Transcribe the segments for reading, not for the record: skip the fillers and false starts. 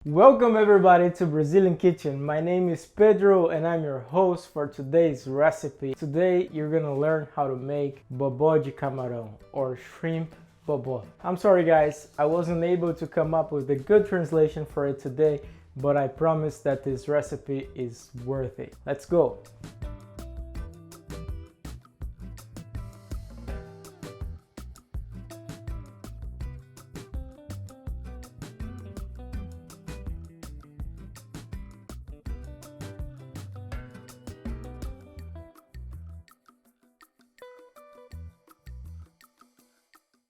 Welcome everybody to Brazilian Kitchen. My name is Pedro and I'm your host for today's recipe. Today you're gonna learn how to make Bobó de Camarão or Shrimp Bobó. I'm sorry guys, I wasn't able to come up with a good translation for it today, but I promise that this recipe is worth it. Let's go!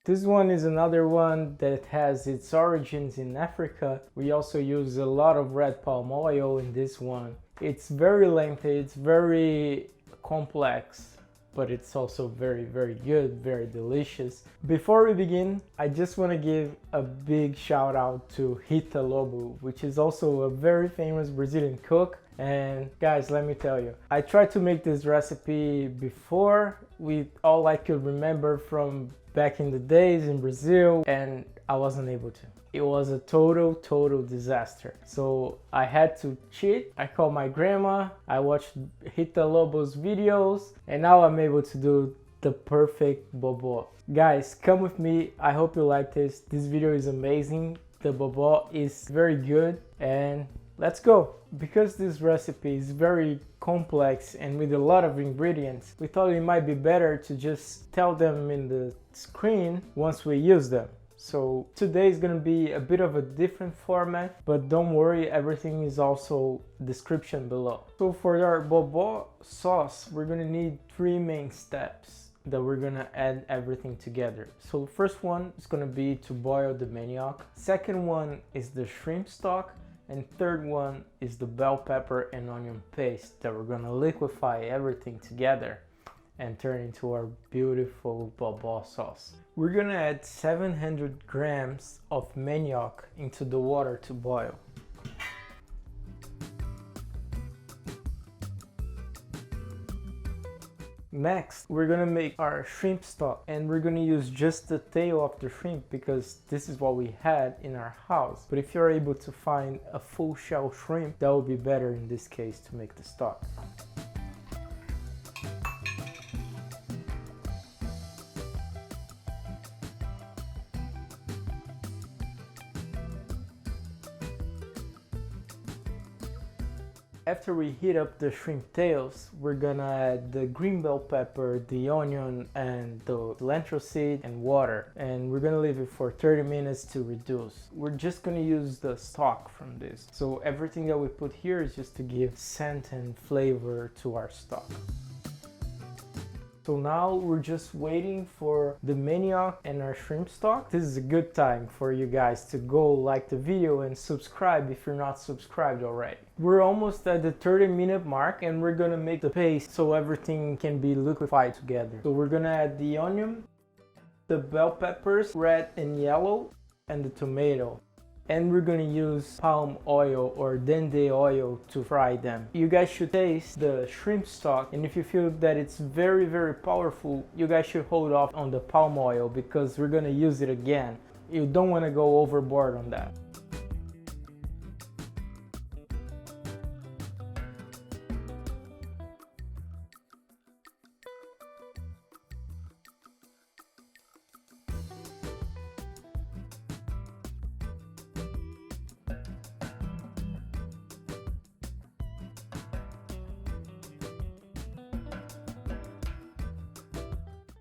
This one is another one that has its origins in Africa. We also use a lot of red palm oil in this one. It's very lengthy, it's very complex, but it's also very good, very delicious. Before we begin, I just want to give a big shout out to Rita Lobo, which is also a very famous Brazilian cook. And guys, let me tell you, I tried to make this recipe before with all I could remember from back in the days in Brazil, and I wasn't able to. It was a total disaster. So I had to cheat. I called my grandma, I watched Rita Lobo's videos, and now I'm able to do the perfect bobó. Guys, come with me. I hope you like this. This video is amazing. The bobó is very good, and let's go. Because this recipe is very complex and with a lot of ingredients, we thought it might be better to just tell them in the screen once we use them. So today is gonna be a bit of a different format, but don't worry, everything is also description below. So for our bobó sauce, we're gonna need three main steps that we're gonna add everything together. So the first one is gonna be to boil the manioc. Second one is the shrimp stock. And third one is the bell pepper and onion paste that we're gonna liquefy everything together and turn into our beautiful bobó sauce. We're gonna add 700 grams of manioc into the water to boil. Next, we're gonna make our shrimp stock, and we're gonna use just the tail of the shrimp because this is what we had in our house. But if you're able to find a full shell shrimp, that would be better in this case to make the stock. After we heat up the shrimp tails, we're gonna add the green bell pepper, the onion, and the cilantro seed and water. And we're gonna leave it for 30 minutes to reduce. We're just gonna use the stock from this. So everything that we put here is just to give scent and flavor to our stock. So now we're just waiting for the manioc and our shrimp stock. This is a good time for you guys to go like the video and subscribe if you're not subscribed already. We're almost at the 30-minute mark and we're gonna make the paste so everything can be liquefied together. So we're gonna add the onion, the bell peppers, red and yellow, and the tomato. And we're gonna use palm oil or Dendê oil to fry them. You guys should taste the shrimp stock, and if you feel that it's very powerful, you guys should hold off on the palm oil because we're gonna use it again. You don't wanna go overboard on that.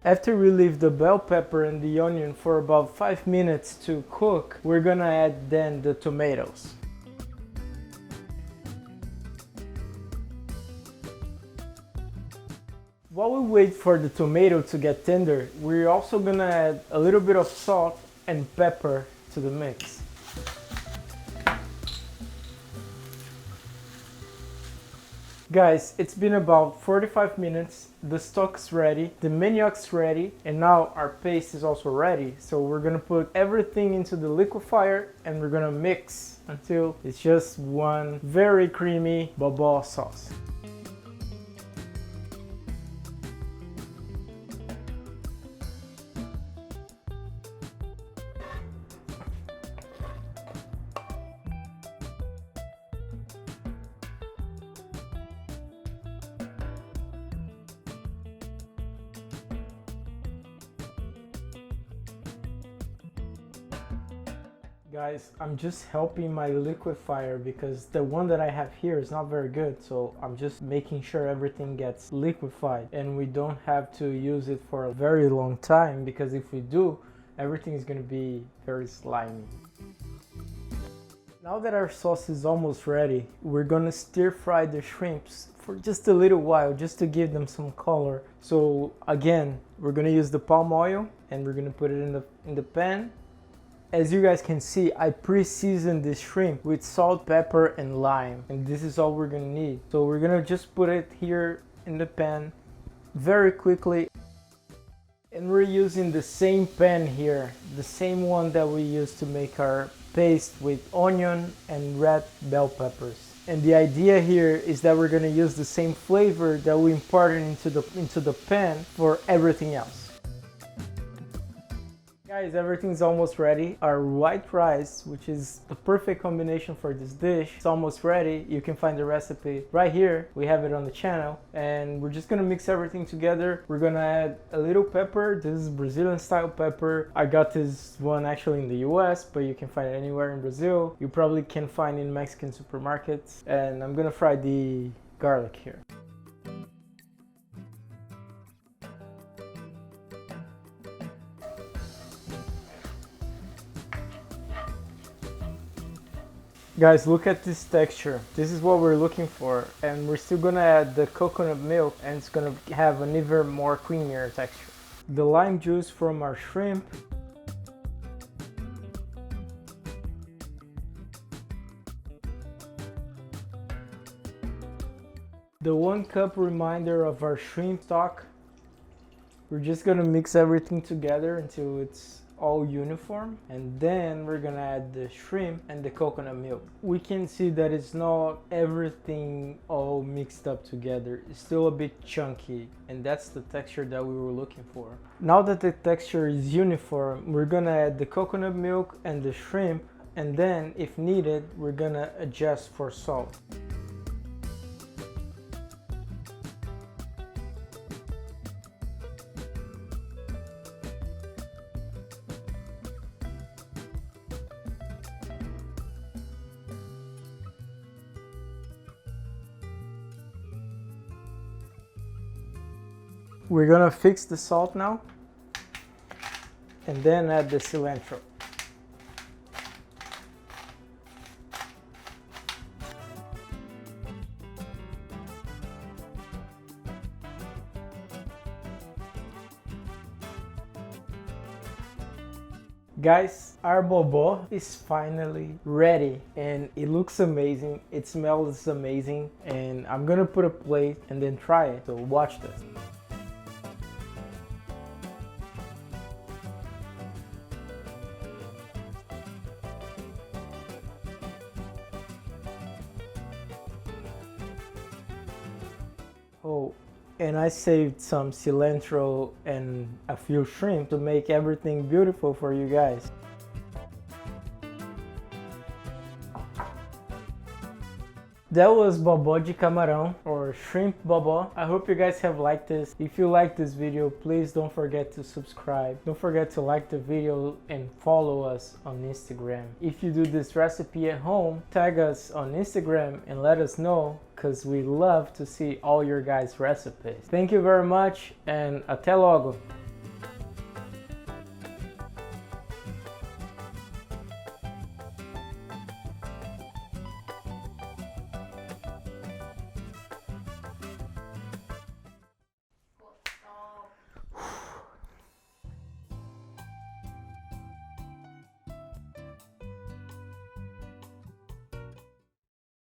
After we leave the bell pepper and the onion for about 5 minutes to cook, we're gonna add then the tomatoes. While we wait for the tomato to get tender, we're also gonna add a little bit of salt and pepper to the mix. Guys, it's been about 45 minutes, the stock's ready, the manioc's ready, and now our paste is also ready. So we're gonna put everything into the liquefier and we're gonna mix until it's just one very creamy bobó sauce. Guys, I'm just helping my liquefier because the one that I have here is not very good, so I'm just making sure everything gets liquefied and we don't have to use it for a very long time, because if we do, everything is going to be very slimy. Now that our sauce is almost ready, we're going to stir fry the shrimps for just a little while, just to give them some color. So again, we're going to use the palm oil and we're going to put it in the pan. As you guys can see, I pre-seasoned this shrimp with salt, pepper, and lime. And this is all we're gonna need. So we're gonna just put it here in the pan very quickly. And we're using the same pan here, the same one that we used to make our paste with onion and red bell peppers. And the idea here is that we're gonna use the same flavor that we imparted into the pan for everything else. Guys, everything's almost ready. Our white rice, which is the perfect combination for this dish, is almost ready. You can find the recipe right here. We have it on the channel. And we're just gonna mix everything together. We're gonna add a little pepper. This is Brazilian style pepper. I got this one actually in the US, but you can find it anywhere in Brazil. You probably can find it in Mexican supermarkets. And I'm gonna fry the garlic here. Guys, look at this texture. This is what we're looking for. And we're still gonna add the coconut milk, and it's gonna have an even more creamier texture. The lime juice from our shrimp. The 1 cup reminder of our shrimp stock. We're just gonna mix everything together until it's all uniform, and then we're gonna add the shrimp and the coconut milk. We can see that it's not everything all mixed up together. It's still a bit chunky, and that's the texture that we were looking for. Now that the texture is uniform, we're gonna add the coconut milk and the shrimp, and then if needed, we're gonna adjust for salt. We're gonna fix the salt now, and then add the cilantro. Guys, our bobó is finally ready, and it looks amazing, it smells amazing, and I'm gonna put a plate and then try it, so watch this. Oh, and I saved some cilantro and a few shrimp to make everything beautiful for you guys. That was Bobó de Camarão, or Shrimp Bobó. I hope you guys have liked this. If you like this video, please don't forget to subscribe. Don't forget to like the video and follow us on Instagram. If you do this recipe at home, tag us on Instagram and let us know, because we love to see all your guys' recipes. Thank you very much, and até logo!